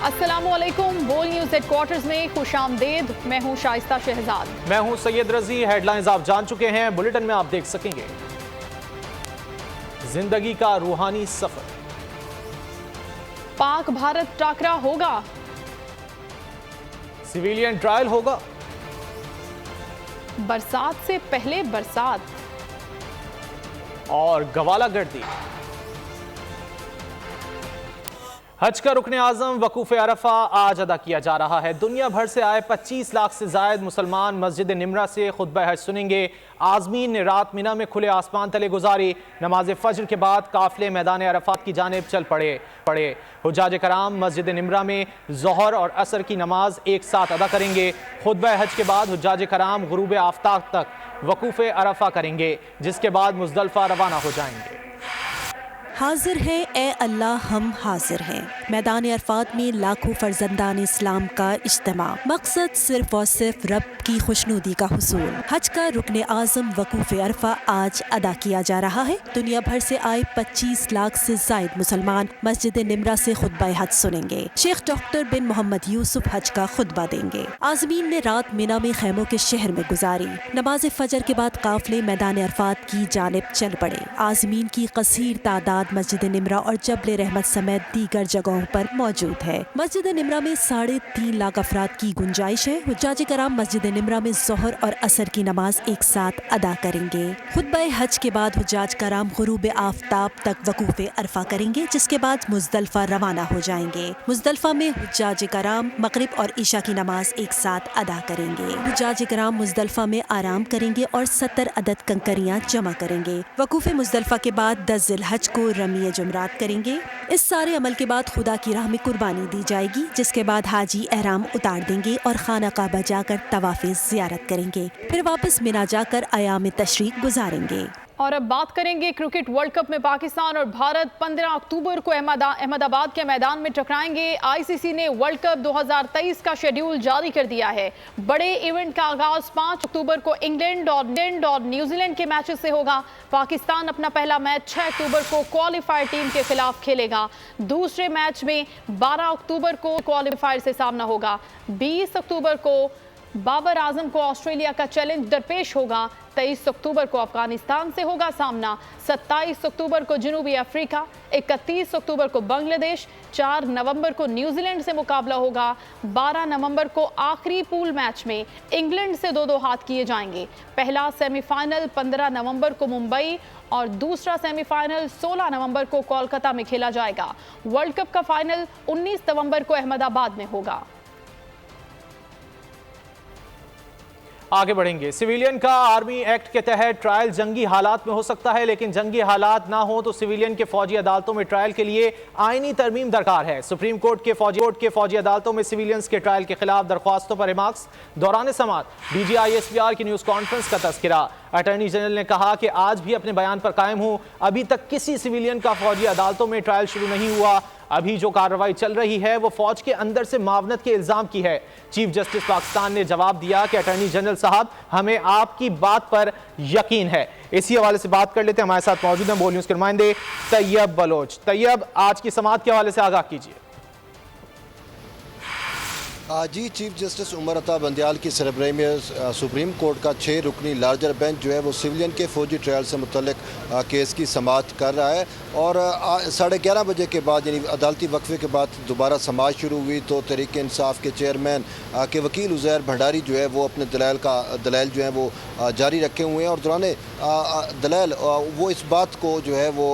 अस्सलामुअलैकुम। बोल news headquarters में खुशामदेद। मैं हूं शाइस्ता शहजाद। मैं हूं सैयद रजी। हेडलाइंस आप जान चुके हैं, बुलेटिन में आप देख सकेंगे। जिंदगी का रूहानी सफर, पाक भारत टाकरा होगा, सिविलियन ट्रायल होगा, बरसात से पहले बरसात और गवाला गर्दी। हज का रुकन आजम वकूफ अरफा आज अदा किया जा रहा है। दुनिया भर से आए 25 लाख से जायद मुसलमान मस्जिद निमरा से खुतबा हज सुनेंगे। आजमीन ने रात मिना में खुले आसमान तले गुजारी। नमाज फज्र के बाद काफिले मैदान अरफात की जानिब चल पड़े। हुज्जाज कराम मस्जिद निमरा में ज़ोहर और असर की नमाज एक साथ अदा करेंगे। खुतबा हज के बाद हुज्जाज कराम गुरूब आफ्ताब तक वकूफ अरफा करेंगे, जिसके बाद मुज़दलिफा रवाना हो जाएंगे। हाजिर है ए अल्लाह, हम हाजिर हैं। मैदान अरफात में लाखों फर्जंदान इस्लाम का इज्तिमा, मकसद सिर्फ और सिर्फ रब की खुशनुदी का हुसूल। हज का रुकन आज़म वकूफ अरफा आज अदा किया जा रहा है। दुनिया भर से आए 25 लाख से जायद मुसलमान मस्जिद निमरा से खुतबा हज सुनेंगे। शेख डॉक्टर बिन मोहम्मद यूसुफ हज का खुतबा देंगे। आज़मीन ने रात मिना में खैमों के शहर में गुजारी। नमाज फजर के बाद काफिले मैदान अरफात की जानिब चल पड़े। आज़मीन की कसीर तादाद मस्जिद निमरा और जबल रहमत समेत दीगर जगहों पर मौजूद है। मस्जिद निमरा में 3.5 लाख अफराद की गुंजाइश है। हुज्जाज कराम मस्जिद निमरा में ज़ोहर और असर की नमाज एक साथ अदा करेंगे। खुतबा हज के बाद हुज्जाज कराम गुरूब आफ्ताब तक वकूफ अरफा करेंगे, जिसके बाद मुज़दलिफा रवाना हो जाएंगे। मुज़दलिफा में हुज्जाज कराम मगरिब और ईशा की नमाज एक साथ अदा करेंगे। हुज्जाज कराम मुज़दलिफा में आराम करेंगे और 70 अदद कंकरियाँ जमा करेंगे। वकूफ मुज़दलिफा के बाद 10 ज़िलहज को रमी जुमरात करेंगे। इस सारे अमल के बाद खुदा की राह में कुर्बानी दी जाएगी, जिसके बाद हाजी एहराम उतार देंगे और खाना काबा जाकर तवाफ़े ज़ियारत करेंगे। फिर वापस मिना जाकर अयाम तशरीक गुजारेंगे। और अब बात करेंगे क्रिकेट वर्ल्ड कप में पाकिस्तान और भारत 15 अक्टूबर को अहमदाबाद के मैदान में टकराएंगे। आईसीसी ने वर्ल्ड कप 2023 का शेड्यूल जारी कर दिया है। बड़े इवेंट का आगाज 5 अक्टूबर को इंग्लैंड और न्यूजीलैंड के मैचेस से होगा। पाकिस्तान अपना पहला मैच 6 अक्टूबर को क्वालिफायर टीम के खिलाफ खेलेगा। दूसरे मैच में 12 अक्टूबर को क्वालिफायर से सामना होगा। 20 अक्टूबर को बाबर आजम को ऑस्ट्रेलिया का चैलेंज दरपेश होगा। 23 अक्टूबर को अफगानिस्तान से होगा सामना। 27 अक्टूबर को जनूबी अफ्रीका, 31 अक्टूबर को बांग्लादेश, 4 नवंबर को न्यूजीलैंड से मुकाबला होगा। 12 नवंबर को आखिरी पूल मैच में इंग्लैंड से 2-2 हाथ किए जाएंगे। पहला सेमीफाइनल 15 नवंबर को मुंबई और दूसरा सेमीफाइनल 16 नवंबर को कोलकाता में खेला जाएगा। वर्ल्ड कप का फाइनल 19 नवंबर को अहमदाबाद में होगा। आगे बढ़ेंगे। सिविलियन का आर्मी एक्ट के तहत ट्रायल जंगी हालात में हो सकता है, लेकिन जंगी हालात ना हो तो सिविलियन के फौजी अदालतों में ट्रायल के लिए आईनी तरमीम दरकार है। सुप्रीम कोर्ट के फौजी अदालतों में सिविलियंस के ट्रायल के खिलाफ दरख्वास्तों पर रिमार्क्स। दौरान समाअत डीजी ISPR की न्यूज़ कॉन्फ्रेंस का तज़किरा। अटॉर्नी जनरल ने कहा कि आज भी अपने बयान पर कायम हूं। अभी तक किसी सिविलियन का फौजी अदालतों में ट्रायल शुरू नहीं हुआ। अभी जो कार्रवाई चल रही है वो फौज के अंदर से मावनत के इल्जाम की है। चीफ जस्टिस पाकिस्तान ने जवाब दिया कि अटॉर्नी जनरल साहब, हमें आपकी बात पर यकीन है। इसी हवाले से बात कर लेते हैं। हमारे साथ मौजूद हैं बोल न्यूज़ के नुमाइंदे तैयब बलोच। तैयब, आज की समाअत के हवाले से आगाह कीजिए। जी, चीफ जस्टिस उमर अता बंदियाल की सरबराही में सुप्रीम कोर्ट का 6 रुकनी लार्जर बेंच जो है वो सिविलियन के फौजी ट्रायल से मुतल्लिक केस की समाअत कर रहा है। और 11:30 बजे के बाद, यानी अदालती वक्फे के बाद दोबारा समाअत शुरू हुई तो तहरीक इंसाफ के चेयरमैन के वकील उज़ैर भंडारी जो है वो अपने दलाइल जो हैं वो जारी रखे हुए हैं। और दौरान दलाइल वो इस बात को जो है वो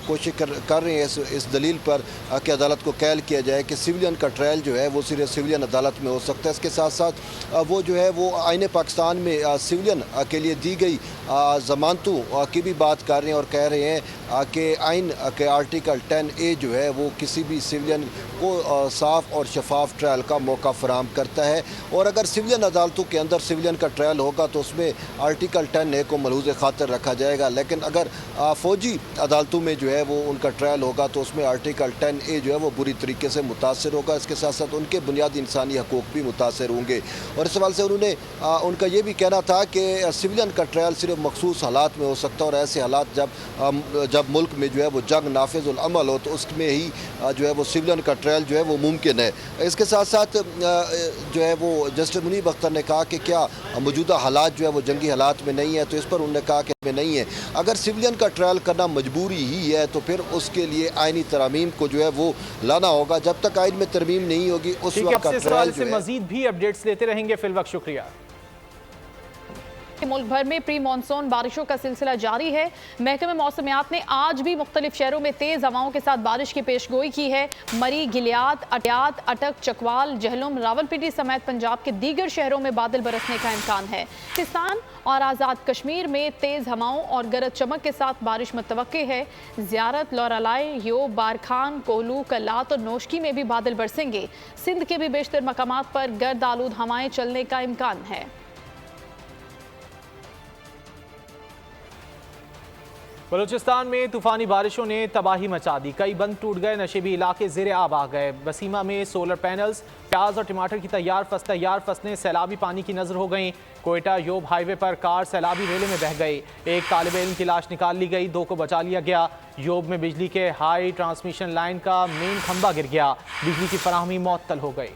कोशिश कर रहे हैं इस दलील पर कि अदालत को कैल किया जाए कि सिविलियन का ट्रायल जो है वो सिर्फ सिविलियन अदालत में हो सकता है। इसके साथ साथ वो जो है वो आईन पाकिस्तान में सिविलियन के लिए दी गई ज़मानतों की भी बात कर रहे हैं और कह रहे हैं कि आइन के आर्टिकल 10A जो है वो किसी भी सिविलियन को साफ़ और शफाफ ट्रायल का मौका फराहम करता है। और अगर सिविलियन अदालतों के अंदर सिविलियन का ट्रायल होगा तो उसमें आर्टिकल 10A को मलहूज़ खातर रखा जाएगा। लेकिन अगर फ़ौजी अदालतों में जो है वो उनका ट्रायल होगा तो उसमें आर्टिकल 10A जो है वो बुरी तरीके से मुतासर होगा। इसके साथ साथ उनके बुनियादी इंसानी हकूक़ भी मुतासर होंगे। और इस सवाल से उन्होंने उनका ये भी कहना था कि सिविलियन का ट्रायल सिर्फ मखसूस हालात में हो सकता है और ऐसे हालात जब मुल्क में जो है वो जंग नाफिज़ुल अमल हो तो उसमें ही जो है वो सिविलियन का ट्रायल ट्रायल जो है वो मुमकिन है। इसके साथ साथ जो है वो जस्टिस मुनीब अख्तर ने कहा कि क्या मौजूदा हालात जो है वो जंगी हालात में नहीं है, तो इस पर उन्होंने कहा कि में नहीं है। अगर सिविलियन का ट्रायल करना मजबूरी ही है तो फिर उसके लिए आईनी तरमीम को जो है वो लाना होगा। जब तक आइन में तरमीम नहीं होगी उस वक्त का ट्रायल जो है। मजीद भी अपडेट्स लेते रहेंगे। फिल वक्त शुक्रिया। मुल्क भर में प्री मानसून बारिशों का सिलसिला जारी है। महकमे मौसमियात ने आज भी मुख्तलिफ शहरों में तेज हवाओं के साथ बारिश की पेशगोई की है। मरी, गिलियात, अटियात, अटक, चकवाल, जहलुम, रावलपिंडी समेत पंजाब के दीगर शहरों में बादल बरसने का इम्कान है। पाकिस्तान और आज़ाद कश्मीर में तेज हवाओं और गरज चमक के साथ बारिश मुतवक्के है। ज़ियारत, लौरालाई, योब, बारखान, कोहलू, कल्लात और नोशकी में भी बादल बरसेंगे। सिंध के भी बेशतर मकामात पर गर्द आलूद हवाएं चलने का इम्कान है। बलूचिस्तान में तूफानी बारिशों ने तबाही मचा दी। कई बंद टूट गए, नशेबी इलाके ज़ेरे आब आ गए। वसीमा में सोलर पैनल्स, प्याज और टमाटर की तैयार फसलें सैलाबी पानी की नजर हो गईं। कोयटा योब हाईवे पर कार सैलाबी रेले में बह गई। एक तालिब इल्म की लाश निकाल ली गई, 2 को बचा लिया गया। योब में बिजली के हाई ट्रांसमिशन लाइन का मेन खंभा गिर गया, बिजली की फराहमी मुअत्तल हो गई।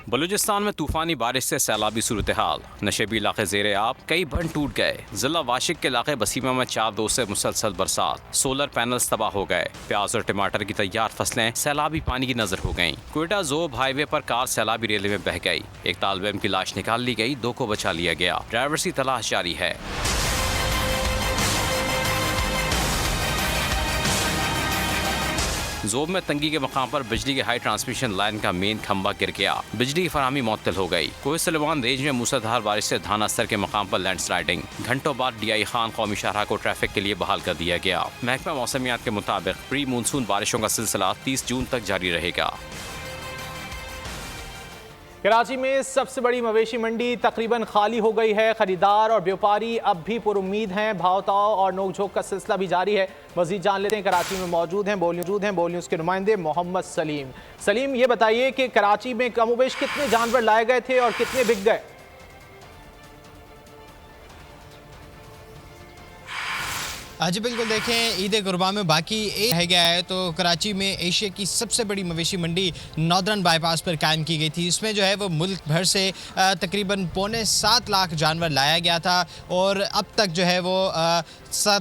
बलूचिस्तान में तूफानी बारिश से सैलाबी सूरत हाल, नशेबी इलाके ज़ेरे आब, कई बंद टूट गए। जिला वाशिक के इलाके बसीमा में 4 रोज से मुसलसल बरसात, सोलर पैनल्स तबाह हो गए। प्याज और टमाटर की तैयार फसलें सैलाबी पानी की नजर हो गईं। कोयटा जोब हाईवे पर कार सैलाबी रेले में बह गई। एक तालिब इल्म की लाश निकाल ली गई, 2 को बचा लिया गया। ड्राइवर की तलाश जारी है। जोब में तंगी के मकाम पर बिजली के हाई ट्रांसमिशन लाइन का मेन खंभा गिर गया, बिजली की फराहमी मुअत्तल हो गई। कोहे सलेमान रेंज में मूसलाधार बारिश से धाना अस्तर के मकाम पर लैंडस्लाइडिंग। घंटों बाद DI खान कौमी शाहराह को ट्रैफिक के लिए बहाल कर दिया गया। महकमा मौसमियात के मुताबिक प्री मानसून बारिशों का सिलसिला 30 जून तक जारी रहेगा। कराची में सबसे बड़ी मवेशी मंडी तकरीबन खाली हो गई है। खरीदार और व्यापारी अब भी पुरुम्मीद हैं। भाव-ताव और नोक-झोंक का सिलसिला भी जारी है। मजीद जान लेते हैं। कराची में मौजूद हैं बोल न्यूज़ के नुमाइंदे मोहम्मद सलीम। सलीम, ये बताइए कि कराची में कमोबेश कितने जानवर लाए गए थे और कितने बिक गए? जी बिल्कुल, देखें ईद कुर्बान में बाकी एक रह गया है तो कराची में एशिया की सबसे बड़ी मवेशी मंडी नॉर्दर्न बाईपास पर कायम की गई थी। इसमें जो है वो मुल्क भर से तकरीबन 7.25 लाख जानवर लाया गया था और अब तक जो है वो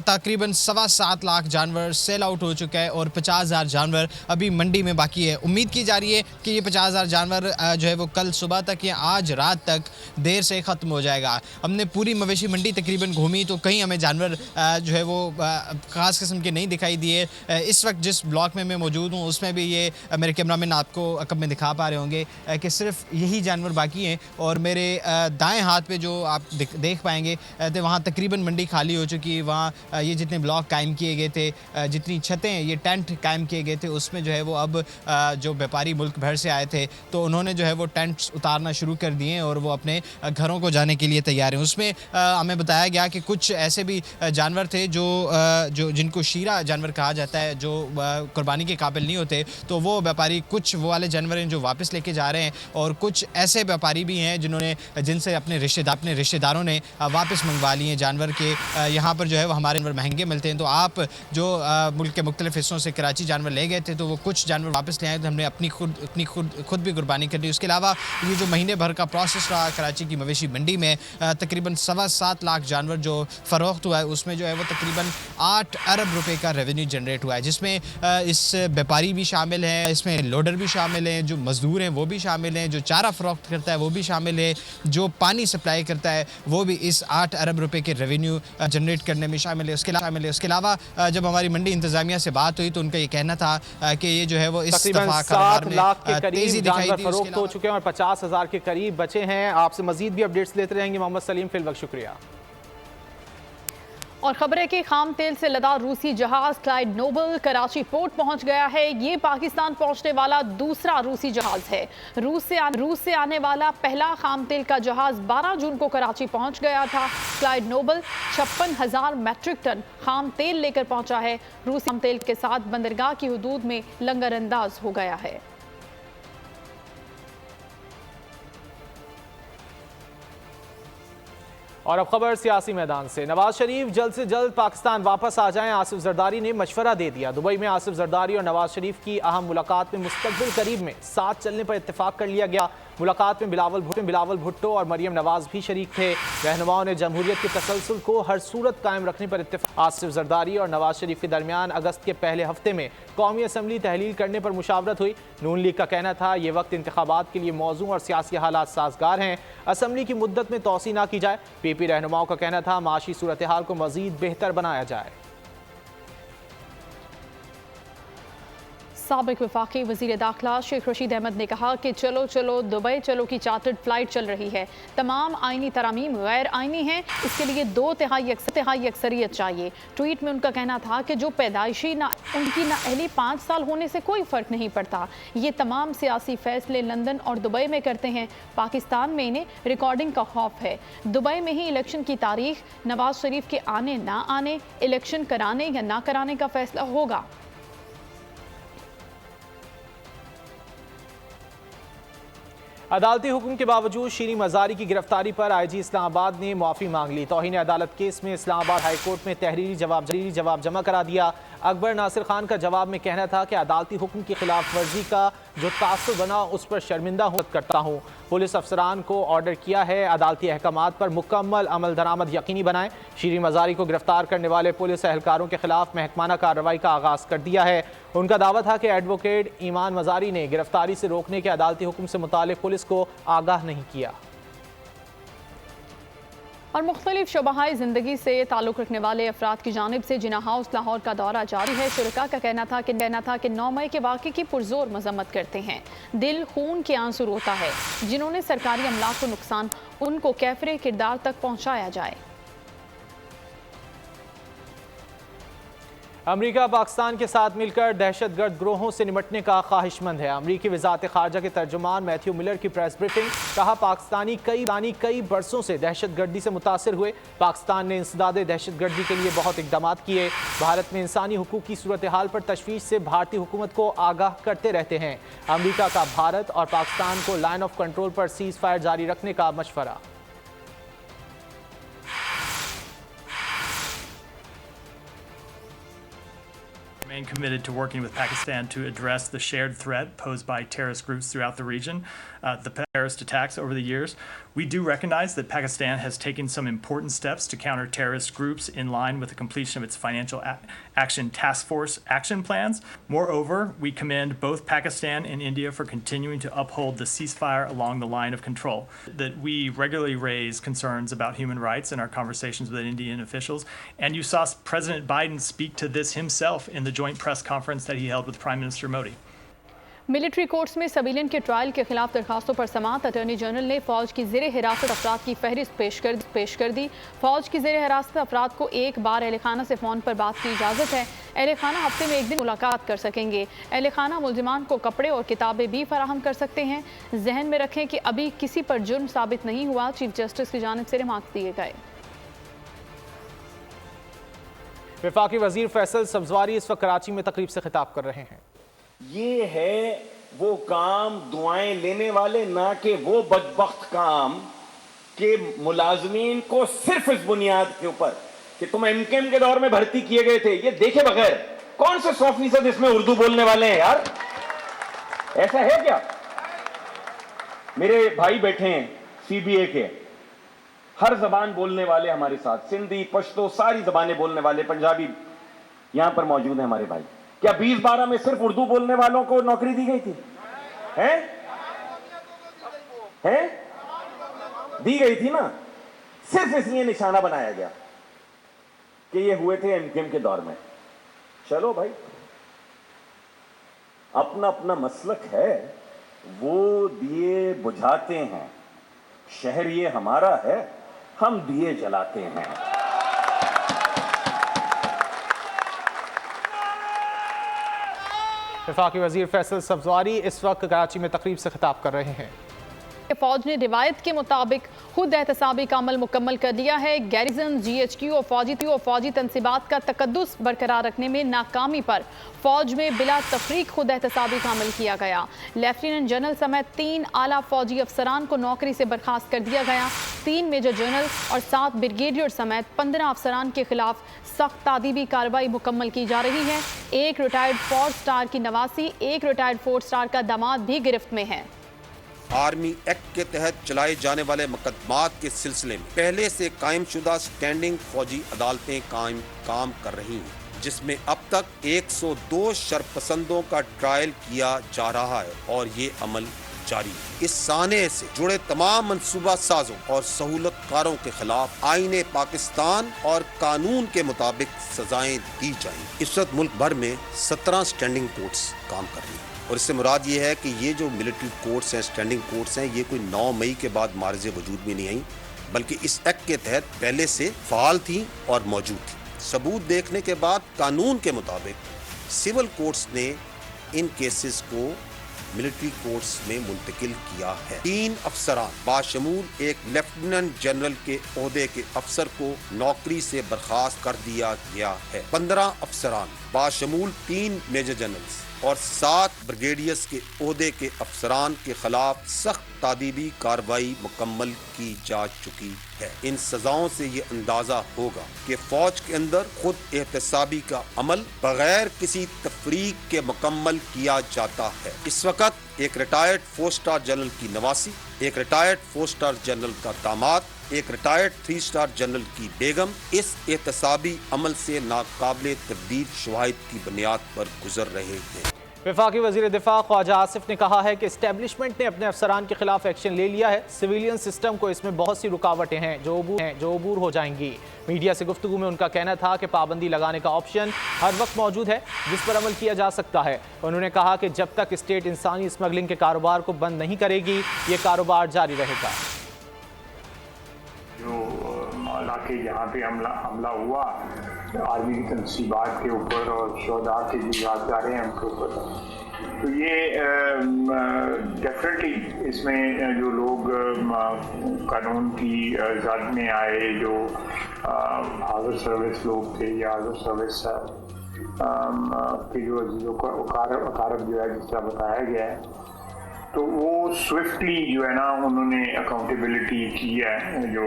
तकरीबन 7.25 लाख जानवर सेल आउट हो चुका है और 50,000 जानवर अभी मंडी में बाकी है। उम्मीद की जा रही है कि ये 50,000 जानवर जो है वो कल सुबह तक या आज रात तक देर से ख़त्म हो जाएगा। हमने पूरी मवेशी मंडी तकरीबन घूमी तो कहीं हमें जानवर जो है वो ख़ास किस्म के नहीं दिखाई दिए। इस वक्त जिस ब्लॉक में मैं मौजूद हूँ उसमें भी ये मेरे कैमरामैन आपको अकब में दिखा पा रहे होंगे कि सिर्फ यही जानवर बाकी हैं और मेरे दाएं हाथ पे जो आप देख पाएंगे तो वहाँ तकरीबन मंडी खाली हो चुकी है। वहाँ ये जितने ब्लॉक कायम किए गए थे, जितनी छतें ये टेंट कायम किए गए थे, उसमें जो है वो अब जो व्यापारी मुल्क भर से आए थे तो उन्होंने जो है वो टेंट्स उतारना शुरू कर दिए और वो अपने घरों को जाने के लिए तैयार हैं। उसमें हमें बताया गया कि कुछ ऐसे भी जानवर थे जो जिनको शीरा जानवर कहा जाता है, जो कुर्बानी के काबिल नहीं होते, तो वो व्यापारी कुछ वो वाले जानवर हैं जो वापस लेके जा रहे हैं और कुछ ऐसे व्यापारी भी हैं जिन्होंने जिनसे अपने रिश्तेदारों ने वापस मंगवा लिए जानवर के। यहाँ पर जो है वो हमारे जानवर महंगे मिलते हैं तो आप जो मुल्क के मुख्तलिफ हिस्सों से कराची जानवर ले गए थे तो वो कुछ जानवर वापस ले आए तो हमने अपनी खुद भी कुर्बानी कर दी। उसके अलावा ये जो महीने भर का प्रोसेस रहा कराची की मवेशी मंडी में तकरीबन 7.25 लाख जानवर जो फ़रोख्त हुआ है उसमें जो है वो तकरीबन 8 अरब रुपए का रेवेन्यू जनरेट हुआ है, जिसमें इस व्यापारी भी शामिल हैं, इसमें लोडर भी शामिल हैं, जो मजदूर हैं वो भी शामिल हैं, जो चारा फ़रोख्त करता है वो भी शामिल है, जो पानी सप्लाई करता है वो भी इस 8 अरब रुपए के रेवेन्यू जनरेट करने में शामिल है। उसके अलावा जब हमारी मंडी इंतज़ामिया से बात हुई तो उनका ये कहना था कि ये जो है वो इस दफ़ा कारोबार में तेज़ी दिखाई दी फरोख्त हो चुके हैं और 50,000 के करीब बचे हैं। आपसे मजीद भी अपडेट्स लेते रहेंगे मोहम्मद सलीम। फिल वक्त शुक्रिया। और खबर है कि खाम तेल से लदा रूसी जहाज क्लाइड नोबल कराची पोर्ट पहुंच गया है। ये पाकिस्तान पहुंचने वाला दूसरा रूसी जहाज है। रूस से आने वाला पहला खाम तेल का जहाज 12 जून को कराची पहुंच गया था। क्लाइड नोबल 56,000 मैट्रिक टन खाम तेल लेकर पहुंचा है। रूसी खाम तेल के साथ बंदरगाह की हुदूद में लंगर अंदाज हो गया है। और अब खबर सियासी मैदान से। नवाज शरीफ जल्द से जल्द पाकिस्तान वापस आ जाएं, आसिफ जरदारी ने मशवरा दे दिया। दुबई में आसिफ जरदारी और नवाज शरीफ की अहम मुलाकात में मुस्तकबिल करीब में साथ चलने पर इत्तेफाक कर लिया गया। मुलाकात में बिलावल भुट्टो और मरियम नवाज भी शरीक थे। रहनुमाओं ने जमहूरियत के तसलसल को हर सूरत कायम रखने पर इत्तेफाक। आसिफ जरदारी और नवाज शरीफ के दरमियान अगस्त के पहले हफ्ते में कौमी असम्बली तहलील करने पर मुशावरत हुई। नून लीग का कहना था ये वक्त इंतखाबात के लिए मौजूद और सियासी हालात साजगार हैं, असम्बली की मुद्दत में तोसी ना की जाए। पीपी रहनुमाओं का कहना था माशी सूरत हाल को मजीद बेहतर बनाया जाए। साबिक वफाकी वज़ीर दाखिला शेख रशीद अहमद ने कहा कि चलो चलो दुबई चलो की चार्टर्ड फ्लाइट चल रही है। तमाम आइनी तरामीम गैर आइनी हैं, इसके लिए 2/3 अक्सरियत चाहिए। ट्वीट में उनका कहना था कि जो पैदाइशी उनकी नाअहली 5 साल होने से कोई फ़र्क नहीं पड़ता। ये तमाम सियासी फैसले लंदन और दुबई में करते हैं। पाकिस्तान में इन्हें रिकॉर्डिंग का खौफ है। दुबई में ही इलेक्शन की तारीख, नवाज शरीफ के आने ना आने, इलेक्शन कराने या ना कराने का फैसला होगा। अदालती हुक्म के बावजूद शीरी मजारी की गिरफ्तारी पर आईजी इस्लामाबाद ने मुआफ़ी मांग ली। तौहीन अदालत केस में इस्लामाबाद हाई कोर्ट में तहरीरी जवाब जमा करा दिया। अकबर नासिर खान का जवाब में कहना था कि अदालती हुक्म की खिलाफ वर्जी का जो तासुर बना उस पर शर्मिंदा करता हूँ। पुलिस अफसरान को ऑर्डर किया है अदालती अहकामात पर मुकम्मल अमल दरामद यकीनी बनाएं। शीरी मजारी को गिरफ्तार करने वाले पुलिस एहलकारों के खिलाफ महकमाना कार्रवाई का आगाज़ कर दिया है। उनका दावा था कि एडवोकेट ईमान मजारी ने गिरफ्तारी से रोकने के अदालती हुक्म से मुतालिक पुलिस को आगाह नहीं किया। और मुख्तलिफ शोबाहाई ज़िंदगी से ताल्लुक़ रखने वाले अफराद की जानिब से जिना हाउस लाहौर का दौरा जारी है। शुरका का कहना था कि 9 मई के वाक़े की पुरजोर मजम्मत करते हैं। दिल खून के आंसू रोता है। जिन्होंने सरकारी अमलाक को नुकसान, उनको कैफरे किरदार तक पहुँचाया जाए। अमरीका पाकिस्तान के साथ मिलकर दहशतगर्द ग्रोहों से निपटने का ख्वाहिशमंद है। अमरीकी वज़ारत ख़ारजा के तर्जुमान मैथ्यू मिलर की प्रेस ब्रीफिंग। कहा पाकिस्तानी कई बरसों से दहशतगर्दी से मुतासिर हुए। पाकिस्तान ने इंसदाद दहशतगर्दी के लिए बहुत इकदाम किए। भारत में इंसानी हुकूक की सूरत हाल पर तशवीश से भारतीय हुकूमत को आगाह करते रहते हैं। अमरीका का भारत और पाकिस्तान को लाइन ऑफ कंट्रोल पर सीज़ फायर जारी रखने का मशवरा। Remain committed to working with Pakistan to address the shared threat posed by terrorist groups throughout the region, the terrorist attacks over the years. We do recognize that Pakistan has taken some important steps to counter terrorist groups in line with the completion of its Financial Action Task Force action plans. Moreover, we commend both Pakistan and India for continuing to uphold the ceasefire along the line of control. That we regularly raise concerns about human rights in our conversations with Indian officials, and you saw President Biden speak to this himself in the joint press conference that he held with Prime Minister Modi. Military courts में civilian के trial के खिलाफ दरखास्तों पर समाअत। Attorney general ने फौज की ज़ेर हिरासत अफराद की फहरिस्त पेश कर दी। फौज की ज़ेर हिरासत अफराद को एक बार अहल खाना से फ़ोन पर बात की इजाज़त है। अहल खाना हफ्ते में एक दिन मुलाकात कर सकेंगे। अहल खाना मुल्ज़िमान को कपड़े और किताबें भी फराहम कर सकते हैं। जहन में रखें कि अभी किसी पर जुर्म साबित नहीं हुआ। चीफ जस्टिस की जानिब से रिमार्क दिए गए। वफाकी वजीर फैसल सब्जवारी इस वक्त कराची में तकरीब से खिताब कर रहे हैं। ये है वो काम दुआएं लेने वाले, ना कि वो बदबख्त काम के मुलाजमीन को सिर्फ इस बुनियाद के ऊपर कि तुम एमकेएम के दौर में भर्ती किए गए थे, ये देखे बगैर कौन से 100% इसमें उर्दू बोलने वाले हैं यार? ऐसा है क्या? मेरे भाई बैठे हैं सीबीए के, हर जबान बोलने वाले हमारे साथ, सिंधी, पश्तो, सारी जबानें बोलने वाले, पंजाबी यहां पर मौजूद है हमारे भाई। क्या 2012 में सिर्फ उर्दू बोलने वालों को नौकरी दी गई थी? हैं? दी गई थी ना। सिर्फ इसलिए निशाना बनाया गया कि ये हुए थे एमकेएम के दौर में। चलो भाई, अपना अपना मसलक है, वो दिए बुझाते हैं। शहर ये हमारा है, हम दिए जलाते हैं। वफाकी वजीर फैसल सब्जवारी इस वक्त कराची में तकरीब से खिताब कर रहे हैं। कि फौज ने रिवायत के मुताबिक खुद एहतसाबी का अमल मुकम्मल कर लिया है। गैरिजन, GHQ और फौजी तनसीबात का तकद्दुस बरकरार रखने में नाकामी पर फौज में बिला तफरीक खुद एहतसाबी का अमल किया गया। लेफ्टिनेंट जनरल समेत 3 आला फौजी अफसरान को नौकरी से बर्खास्त कर दिया गया। 3 मेजर जनरल और 7 ब्रिगेडियर समेत 15 अफसरान के खिलाफ सख्त तादीबी कार्रवाई मुकम्मल की जा रही है। एक रिटायर्ड 4 स्टार की नवासी, एक रिटायर्ड 4 स्टार का दामाद भी गिरफ्त में है। आर्मी एक्ट के तहत चलाए जाने वाले मुकदमात के सिलसिले में पहले से कायम शुदा स्टैंडिंग फौजी अदालतें काम कर रही हैं, जिसमें अब तक 102 शरपसंदों का ट्रायल किया जा रहा है और ये अमल जारी है। इस साने से जुड़े तमाम मंसूबा साजों और सहूलतकारों के खिलाफ आईने पाकिस्तान और कानून के मुताबिक सजाएं दी जाएंगी। इस वक्त मुल्क भर में 17 स्टैंडिंग कोर्ट्स काम कर रही हैं और इससे मुराद ये है कि ये जो मिलिट्री कोर्ट्स हैं, स्टैंडिंग कोर्ट्स हैं, ये कोई 9 मई के बाद मार्जे वजूद में नहीं आई, बल्कि इस एक्ट के तहत पहले से फाल थी और मौजूद थी। सबूत देखने के बाद कानून के मुताबिक सिविल कोर्ट्स ने इन केसेस को मिलिट्री कोर्ट्स में मुंतकिल किया है। 3 अफसरान बाशमूल एक लेफ्टिनेंट जनरल के ओहदे के अफसर को नौकरी से बर्खास्त कर दिया गया है। 15 अफसरान बाशमूल 3 मेजर जनरल्स और 7 ब्रिगेडियर्स के ओहदे के अफसरान के खिलाफ सख्त तादीबी कार्रवाई मुकम्मल की जा चुकी है। इन सजाओं से ये अंदाजा होगा कि फौज के अंदर खुद एहतसाबी का अमल बगैर किसी तफरीक के मुकम्मल किया जाता है। इस वक्त एक रिटायर्ड 4 स्टार जनरल की नवासी, एक रिटायर्ड 4 स्टार जनरल का दामाद, एक रिटायर्ड 3 स्टार जनरल की बेगम इस एहतसाबी अमल से नाकाबिले तब्दील शवाहिद की बुनियाद पर गुजर रहे हैं। वफाकी वज़ीर दिफा ख्वाजा आसिफ ने कहा है कि इस्टेब्लिशमेंट ने अपने अफसरान के खिलाफ एक्शन ले लिया है। सिविलियन सिस्टम को इसमें बहुत सी रुकावटें हैं जो अबूर हो जाएंगी। मीडिया से गुफ्तगू में उनका कहना था कि पाबंदी लगाने का ऑप्शन हर वक्त मौजूद है जिस पर अमल किया जा सकता है। उन्होंने कहा कि जब तक स्टेट इंसानी स्मगलिंग के कारोबार को बंद नहीं करेगी, ये कारोबार जारी रहेगा। जो इलाके जहाँ पे हमला हुआ आर्मी की तनसीबात के ऊपर और शोधा के जो यादगारें हैं उनके ऊपर, तो ये डेफिनेटली इसमें जो लोग कानून की जद में आए, जो हाज़िर सर्विस लोग थे या हाज़िर सर्विस के जो अजीज़ों का अकारब जो है जिस तरह बताया गया है, तो वो स्विफ्टली जो है ना उन्होंने अकाउंटेबिलिटी की है, जो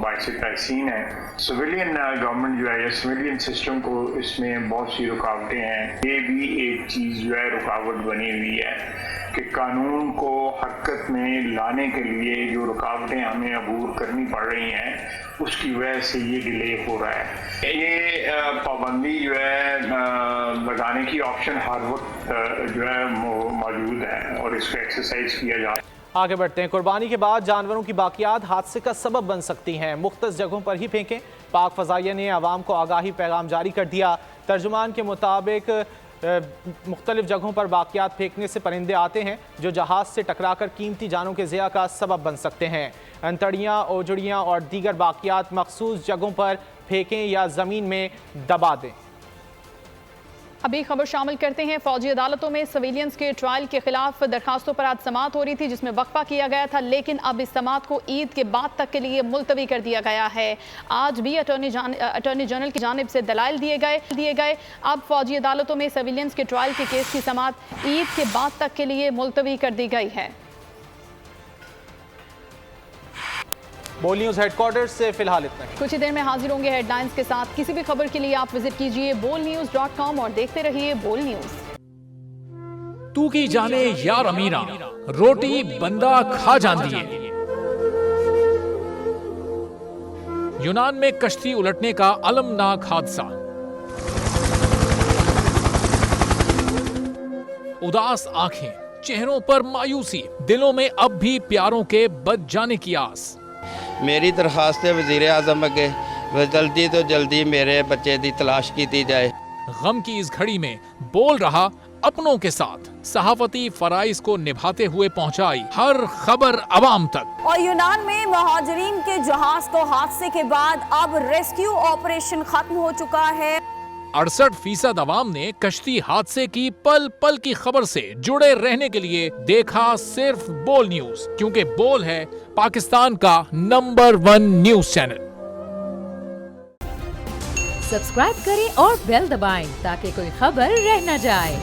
बाइस तहसीन है। सिविलियन गवर्नमेंट जो है या सिविलियन सिस्टम को इसमें बहुत सी रुकावटें हैं। ये भी एक चीज़ जो है रुकावट बनी हुई है कि कानून को हरकत में लाने के लिए जो रुकावटें हमें अबूर करनी पड़ रही हैं, उसकी वजह से ये डिले हो रहा है। ये पाबंदी जो है लगाने की ऑप्शन हर वक्त जो है मौजूद है और इसको एक्सरसाइज किया जा रहा है। आगे बढ़ते हैं। कुर्बानी के बाद जानवरों की बाकियात हादसे का सबब बन सकती हैं, मुख्तलिफ जगहों पर ही फेंकें। पाक फ़ज़ाइया ने आवाम को आगाही पैगाम जारी कर दिया। तर्जुमान के मुताबिक मुख्तलिफ जगहों पर बाकियात फेंकने से परिंदे आते हैं जो जहाज़ से टकराकर कीमती जानों के ज़िया का सबब बन सकते हैं। अंतड़ियाँ, ओजड़ियाँ और दीगर बाकियात मखसूस जगहों पर फेंकें या ज़मीन में दबा दें। अभी खबर शामिल करते हैं। फौजी अदालतों में सिविलियंस के ट्रायल के खिलाफ दरखास्तों पर आज समाअत हो रही थी, जिसमें वक्फा किया गया था, लेकिन अब इस समाअत को ईद के बाद तक के लिए मुलतवी कर दिया गया है। आज भी अटॉर्नी जनरल की जानिब से दलाइल दिए गए। अब फौजी अदालतों में सिविलियंस के ट्रायल के केस की समाअत ईद के बाद तक के लिए मुलतवी कर दी गई है। बोल न्यूज़ हेडक्वार्टर से फिलहाल इतना ही। कुछ ही देर में हाजिर होंगे हेडलाइंस के साथ। किसी भी खबर के लिए आप विजिट कीजिए bolnews.com और देखते रहिए बोल न्यूज़। तू की जाने यार अमीरा, रोटी बंदा खा जाती है। यूनान में कश्ती उलटने का अलमनाक हादसा, उदास आंखें, चेहरों पर मायूसी, दिलों में अब भी प्यारों के बच जाने की आस। मेरी दरखास्त है वज़ीर आज़म अगे जल्दी तो जल्दी मेरे बच्चे की तलाश की जाए। गम की इस घड़ी में बोल रहा अपनों के साथ, सहाफती फराइज को निभाते हुए पहुंचाई हर खबर अवाम तक। और यूनान में महाजरीन के जहाज को हादसे के बाद अब रेस्क्यू ऑपरेशन खत्म हो चुका है। 68% अवाम ने कश्ती हादसे की पल पल की खबर से जुड़े रहने के लिए देखा सिर्फ बोल न्यूज, क्योंकि बोल है पाकिस्तान का नंबर 1 न्यूज चैनल। सब्सक्राइब करें और बेल दबाएं ताकि कोई खबर रह न जाए।